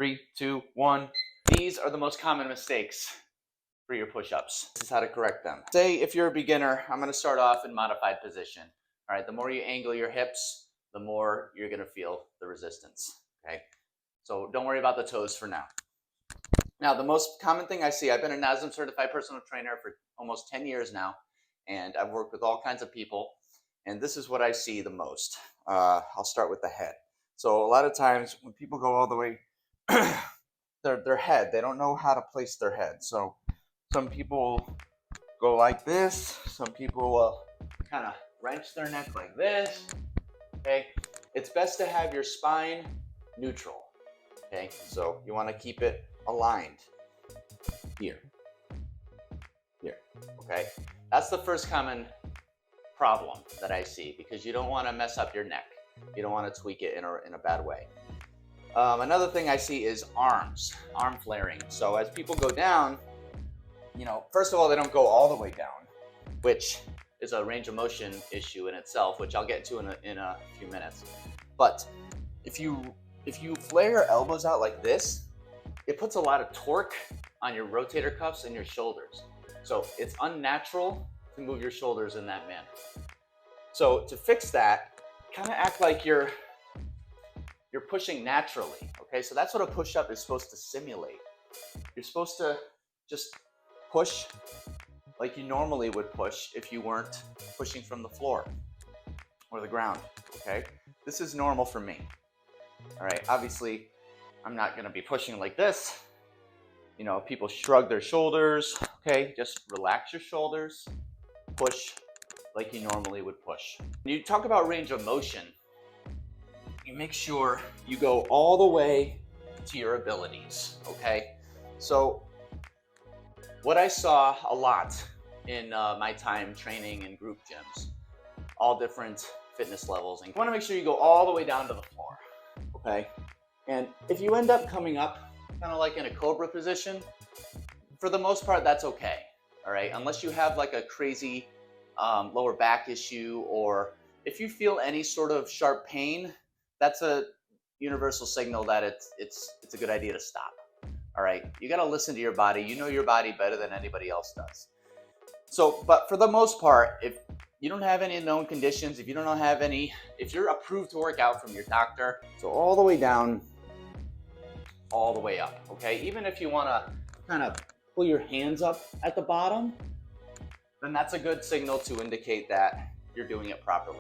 3, 2, 1. These are the most common mistakes for your push-ups. This is how to correct them. Say if you're a beginner, I'm going to start off in modified position. All right, the more you angle your hips, the more you're going to feel the resistance. Okay, so don't worry about the toes for now. Now, the most common thing I see, I've been a NASM certified personal trainer for almost 10 years now, and I've worked with all kinds of people, and this is what I see the most. I'll start with the head. So a lot of times when people go all the way, their head, they don't know how to place their head. So some people go like this, some people will kind of wrench their neck like this, okay? It's best to have your spine neutral, okay? So you want to keep it aligned here, okay? That's the first common problem that I see, because you don't want to mess up your neck. You don't want to tweak it in a bad way. Another thing I see is arm flaring. So as people go down, you know, first of all, they don't go all the way down, which is a range of motion issue in itself, which I'll get to in a few minutes. But if you flare your elbows out like this, it puts a lot of torque on your rotator cuffs and your shoulders. So it's unnatural to move your shoulders in that manner. So to fix that, kind of act like you're pushing naturally, okay? So that's what a push-up is supposed to simulate. You're supposed to just push like you normally would push if you weren't pushing from the floor or the ground, okay? This is normal for me, all right? Obviously, I'm not gonna be pushing like this. You know, people shrug their shoulders, okay? Just relax your shoulders, push like you normally would push. When you talk about range of motion, you make sure you go all the way to your abilities, okay? So what I saw a lot in my time training in group gyms, all different fitness levels, and you want to make sure you go all the way down to the floor, okay? And if you end up coming up kind of like in a cobra position, for the most part, that's okay, all right? Unless you have like a crazy lower back issue, or if you feel any sort of sharp pain, that's a universal signal that it's a good idea to stop. All right, you got to listen to your body. You know your body better than anybody else does. So, but for the most part, if you don't have any known conditions, if you're approved to work out from your doctor, so all the way down, all the way up, okay? Even if you want to kind of pull your hands up at the bottom, then that's a good signal to indicate that you're doing it properly.